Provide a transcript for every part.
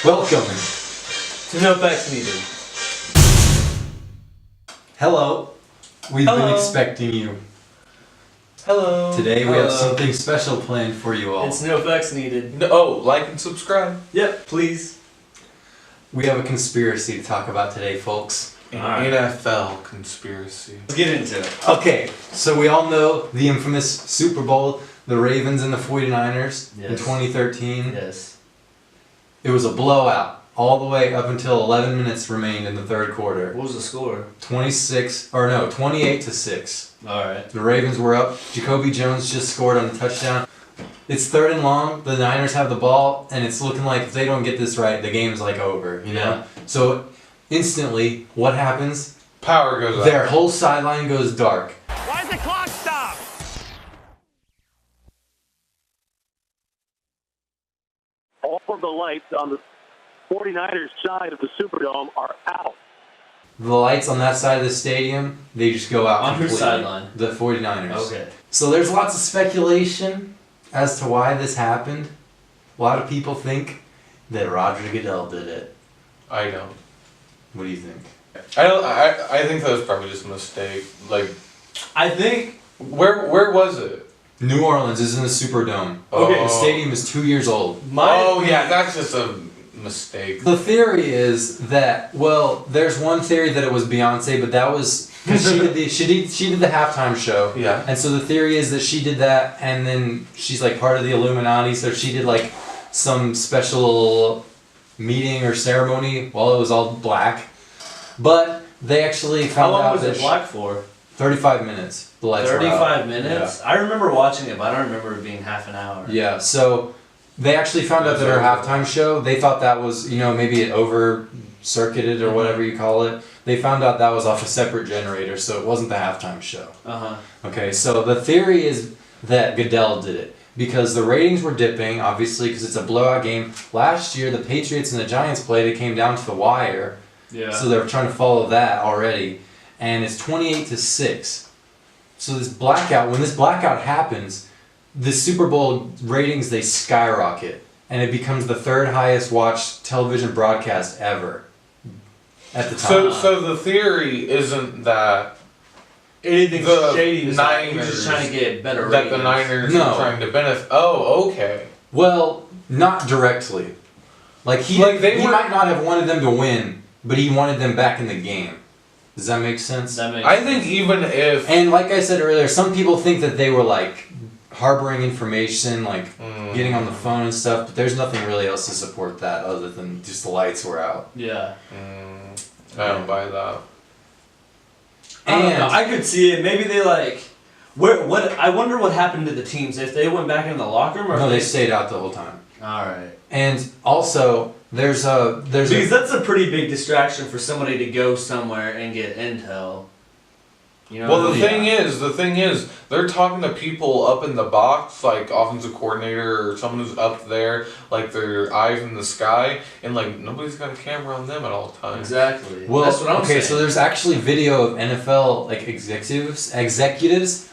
Welcome to No Facts Needed. Hello. We've Hello. been expecting you. Hello. Today we have something special planned for you all. It's No Facts Needed. Like and subscribe. Yep, please. We have a conspiracy to talk about today, folks. An Alright. NFL conspiracy. Let's get into it. Okay, so we all know the infamous Super Bowl, the Ravens and the 49ers in Yes. 2013. Yes. It was a blowout all the way up until 11 minutes remained in the third quarter. What was the score? 28-6. Alright. The Ravens were up. Jacoby Jones just scored on a touchdown. It's third and long. The Niners have the ball, and it's looking like if they don't get this right, the game's like over. You know. Yeah. So instantly, what happens? Power goes out. Their whole sideline goes dark. Why does the clock stop? All of the lights on the 49ers side of the Superdome are out. The lights on that side of the stadium, they just go out On whose completely. sideline? The 49ers. Okay. So there's lots of speculation as to why this happened. A lot of people think that Roger Goodell did it. I don't. What do you think? I think that was probably just a mistake. Like, I think. where was it? New Orleans is in the Superdome. Okay. The stadium is 2 years old. That's just a mistake. The theory is that, well, there's one theory that it was Beyonce, but that was because she did the halftime show. Yeah. And so the theory is that she did that, and then she's like part of the Illuminati, so she did like some special meeting or ceremony while it was all black. But they actually How found long out was that it black for? 35 minutes. The lights were out. 35 minutes? I remember watching it, but I don't remember it being half an hour. Yeah, so they actually found out that her halftime show, they thought that was, maybe it over-circuited or whatever you call it. They found out that was off a separate generator, so it wasn't the halftime show. Uh-huh. Okay, so the theory is that Goodell did it because the ratings were dipping, obviously, because it's a blowout game. Last year, the Patriots and the Giants played, it came down to the wire, Yeah. so they were trying to follow that already, and it's 28-6. So when this blackout happens, the Super Bowl ratings, they skyrocket, and it becomes the third highest watched television broadcast ever at the time. So the theory isn't that Anything the shady is Niners- you're just trying to get better that ratings. the Niners No. are trying to benefit. Oh, okay. Well, not directly. Like he might not have wanted them to win, but he wanted them back in the game. Does that make sense? That makes I think even if And like I said earlier, some people think that they were like harboring information, like getting on the phone and stuff, but there's nothing really else to support that other than just the lights were out. Yeah. I don't buy that. I don't And know. I could see it. Maybe they like. What? I wonder what happened to the teams if they went back in the locker room or no, if they stayed out the whole time. All right. And also, there's Because that's a pretty big distraction for somebody to go somewhere and get intel. You know. Well, what I the mean? thing is, they're talking to people up in the box, like offensive coordinator or someone who's up there, like their eyes in the sky, and like nobody's got a camera on them at all times. Exactly. well, that's what I'm okay. saying. So there's actually video of NFL like executives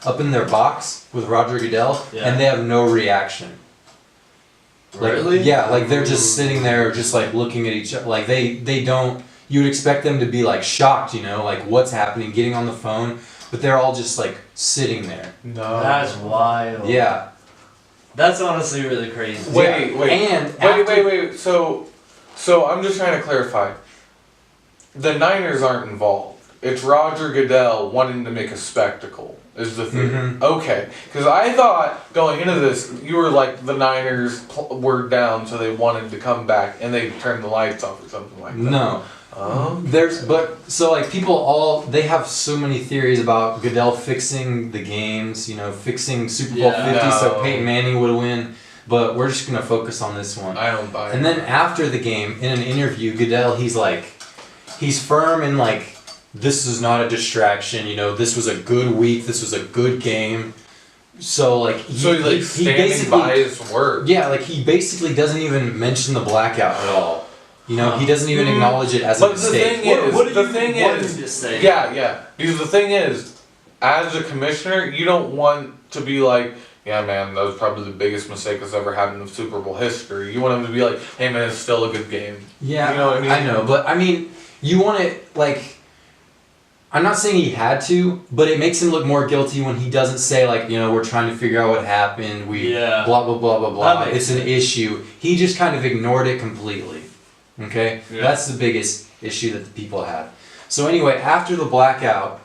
up in their box with Roger Goodell, Yeah. and they have no reaction. Like, Really? Yeah, like they're just sitting there, just like looking at each other. Like they don't. You'd expect them to be like shocked, like what's happening, getting on the phone, but they're all just like sitting there. No. That's wild. Yeah. That's honestly really crazy. Wait. And Wait. So I'm just trying to clarify. The Niners aren't involved. It's Roger Goodell wanting to make a spectacle. Is the thing. Mhm. Okay. Because I thought going into this, you were like the Niners were down, so they wanted to come back, and they turned the lights off or something like that. No. Oh. People they have so many theories about Goodell fixing the games, fixing Super Bowl Yeah. 50 so No. Peyton Manning would win, but we're just going to focus on this one. I don't buy it. And then after the game, in an interview, Goodell, he's firm and like, this is not a distraction, this was a good week, this was a good game. So like, he's like standing by his word. Yeah, like he basically doesn't even mention the blackout at all. He doesn't even acknowledge it as a mistake. What do you want him to say? Yeah. Because the thing is, as a commissioner, you don't want to be like, yeah, man, that was probably the biggest mistake that's ever happened in Super Bowl history. You want him to be like, hey, man, it's still a good game. Yeah, you know what I mean? I know, but I mean, you want it like. I'm not saying he had to, but it makes him look more guilty when he doesn't say like, we're trying to figure out what happened. Yeah. Blah blah blah blah blah. That It's makes an issue. He just kind of ignored it completely. Okay, Yeah. that's the biggest issue that the people had. So anyway, after the blackout,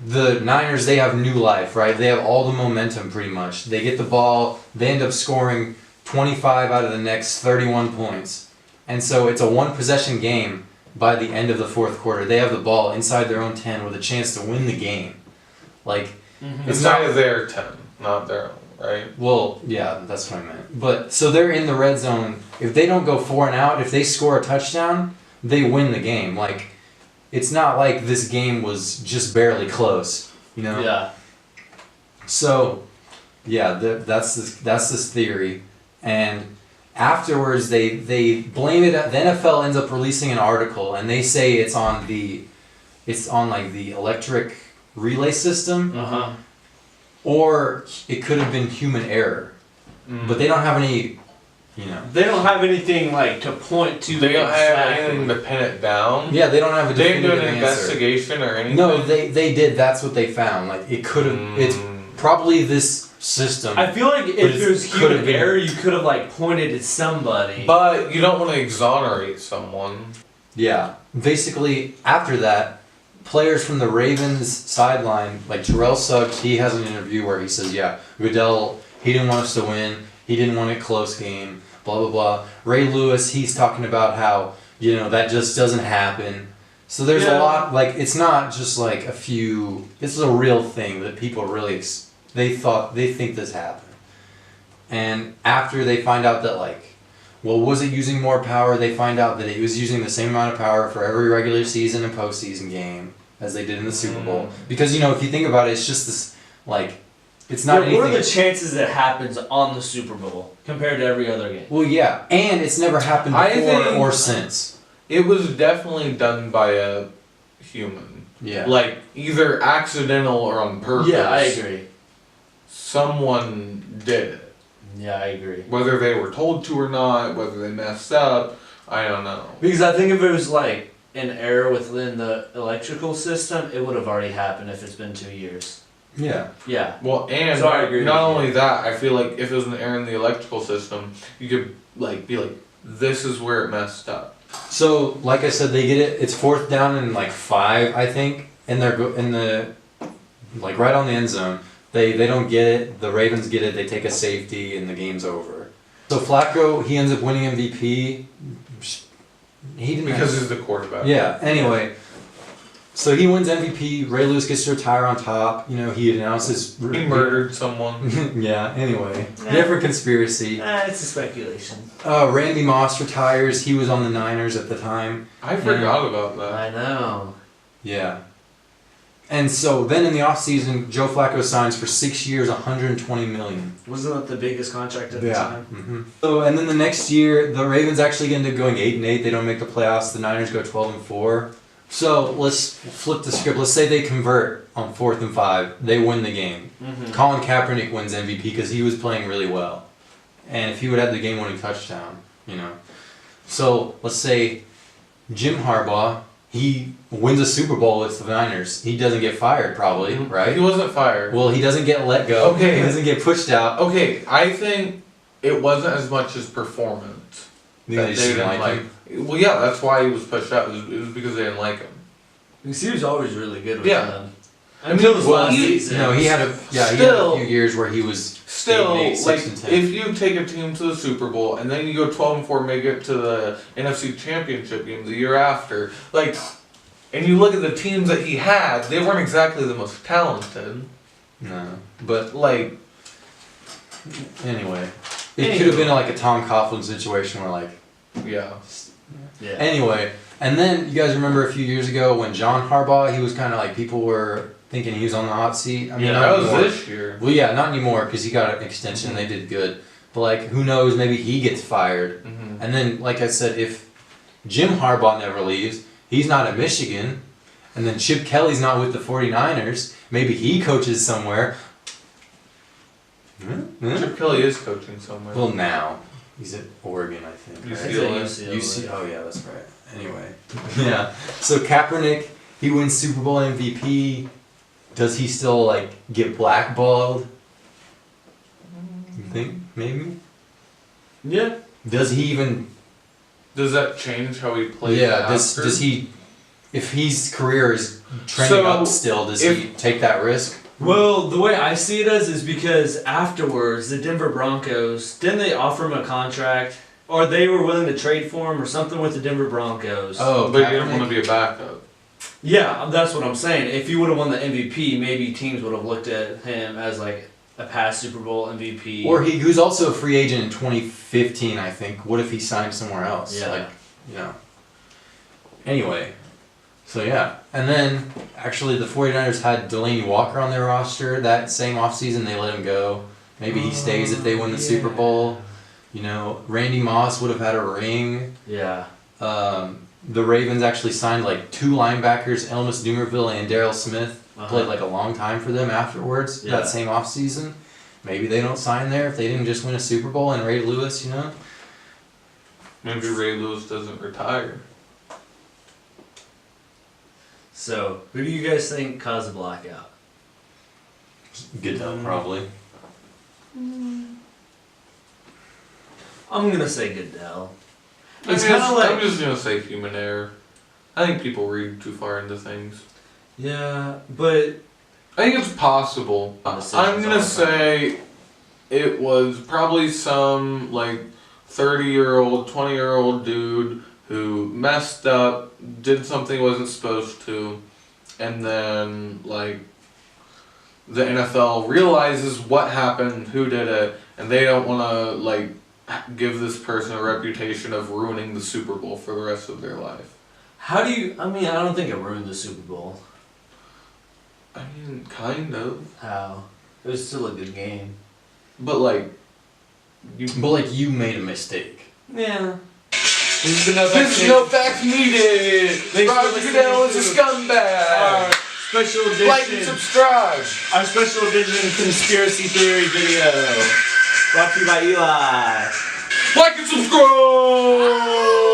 the Niners, they have new life, right? They have all the momentum pretty much. They get the ball, they end up scoring 25 out of the next 31 points. And so it's a one possession game by the end of the fourth quarter. They have the ball inside their own 10 with a chance to win the game. Like, It's not their 10, not their own, right? well, yeah, that's what I meant. But so they're in the red zone. If they don't go 4 and out, if they score a touchdown, they win the game. Like, it's not like this game was just barely close, Yeah. So, yeah, that's this theory, and afterwards they blame it. The NFL ends up releasing an article, and they say it's on like the electric relay system, or it could have been human error, but they don't have any. They don't have anything like to point to. They don't have anything to pin it down. Yeah, they don't have a They didn't do definitive an answer. investigation or anything. No, they did. That's what they found. Like it could have. It's probably this system. I feel like if it there's could have human been- error, you could have like pointed at somebody. But you don't want to exonerate someone. Yeah. Basically, after that, players from the Ravens sideline, like Terrell Suggs, he has an interview where he says, yeah, Goodell, he didn't want us to win. He didn't want a close game. Blah, blah, blah. Ray Lewis, he's talking about how, that just doesn't happen. So there's a lot, like, it's not just like a few, this is a real thing that people really, they think this happened. And after they find out that, like, well, was it using more power? They find out that it was using the same amount of power for every regular season and postseason game as they did in the Super Bowl. Because, if you think about it, it's just this, like, it's not anything. What are the chances that happens on the Super Bowl compared to every other game? Well, yeah, and it's never happened before or since. It was definitely done by a human. Yeah. Like, either accidental or on purpose. Yeah, I agree. Someone did it. Yeah, I agree. Whether they were told to or not, whether they messed up, I don't know. Because I think if it was like an error within the electrical system, it would have already happened if it's been 2 years. Yeah. Yeah. Well, and So I agree not with you. only that, I feel like if it was an error in the electrical system, you could like be like, this is where it messed up. So, like I said, they get it. It's 4th down and like 5, I think, and they're in the like right on the end zone. They don't get it. The Ravens get it. They take a safety, and the game's over. So Flacco, he ends up winning MVP. He didn't Because he's the quarterback. Yeah. Anyway, so he wins MVP. Ray Lewis gets to retire on top. He announces He murdered someone. yeah. Anyway, Yeah. different conspiracy. It's a speculation. Randy Moss retires. He was on the Niners at the time. I forgot about that. I know. Yeah. And so then in the offseason, Joe Flacco signs for 6 years, $120 million. Wasn't that the biggest contract at the time? Mm-hmm. So and then the next year, the Ravens actually end up going 8-8. They don't make the playoffs. The Niners go 12-4. So let's flip the script. Let's say they convert on 4th and 5. They win the game. Mm-hmm. Colin Kaepernick wins MVP because he was playing really well. And if he would have the game-winning touchdown, So let's say Jim Harbaugh, he wins a Super Bowl with the Niners. He doesn't get fired, probably, right? He wasn't fired. Well, he doesn't get let go. Okay. He doesn't get pushed out. Okay, I think it wasn't as much as performance. They that just they didn't didn't like like. him. Well, yeah, that's why he was pushed out. It was because they didn't like him. Because he was always really good with Yeah. them. Until his well, last he- season. No, he had a Still- few years where he was Still, 8-8, 6 like, and 10. if you take a team to the Super Bowl and then you go 12-4, make it to the NFC Championship game the year after, like, and you look at the teams that he had, they weren't exactly the most talented. No, but Like, anyway, it could have been like a Tom Coughlin situation where like. yeah. Yeah. Anyway, and then you guys remember a few years ago when John Harbaugh, he was kind of like people were thinking he was on the hot seat. I mean, Yeah, not That was anymore. this year. Well, yeah, not anymore because he got an extension. They did good, but like, who knows? Maybe he gets fired. Mm-hmm. And then, like I said, if Jim Harbaugh never leaves, he's not at Michigan, and then Chip Kelly's not with the 49ers. Maybe he coaches somewhere. Chip Kelly is coaching somewhere. Well, now he's at Oregon, I think. UCLA. Right? UCLA. UC. Oh yeah, that's right. Anyway, yeah. So Kaepernick, he wins Super Bowl MVP. Does he still like get blackballed? You think maybe? Yeah. Does he even? Does that change how he plays? Yeah. after? Does he? If his career is trending up still, does he take that risk? Well, the way I see it is because afterwards, the Denver Broncos, didn't they offer him a contract? Or they were willing to trade for him or something with the Denver Broncos. Oh, But he didn't Kaepernick? want to be a backup. Yeah, that's what I'm saying. If he would have won the MVP, maybe teams would have looked at him as like a past Super Bowl MVP. Or he who's also a free agent in 2015, I think. What if he signed somewhere else? Yeah. Like, you know. Anyway. So yeah. And then actually the 49ers had Delaney Walker on their roster that same offseason. They let him go. Maybe he stays if they win the Super Bowl. You know, Randy Moss would have had a ring. Yeah. The Ravens actually signed like 2 linebackers, Elmas Dumerville and Darryl Smith. Played like a long time for them afterwards, Yeah. that same offseason. Maybe they don't sign there if they didn't just win a Super Bowl and Ray Lewis, you know? Maybe Ray Lewis doesn't retire. So, who do you guys think caused the blackout? Goodell, probably. I'm going to say Goodell. I'm It's kind of like... just gonna say human error. I think people read too far into things. Yeah, but... I think it's possible. Decisions I'm all gonna the say it was probably some like 30-year-old, 20-year-old dude who messed up, did something he wasn't supposed to, and then like the NFL realizes what happened, who did it, and they don't want to like give this person a reputation of ruining the Super Bowl for the rest of their life. How do you... I mean, I don't think it ruined the Super Bowl. I mean, kind of, How? It was still a good game. but like you. But like you made a mistake. Yeah. This is no facts needed. Thanks for Roger listening Goodell is a to scumbag. Special edition. Like and subscribe. Our special edition conspiracy theory video. Brought to you by Eli. Like and subscribe.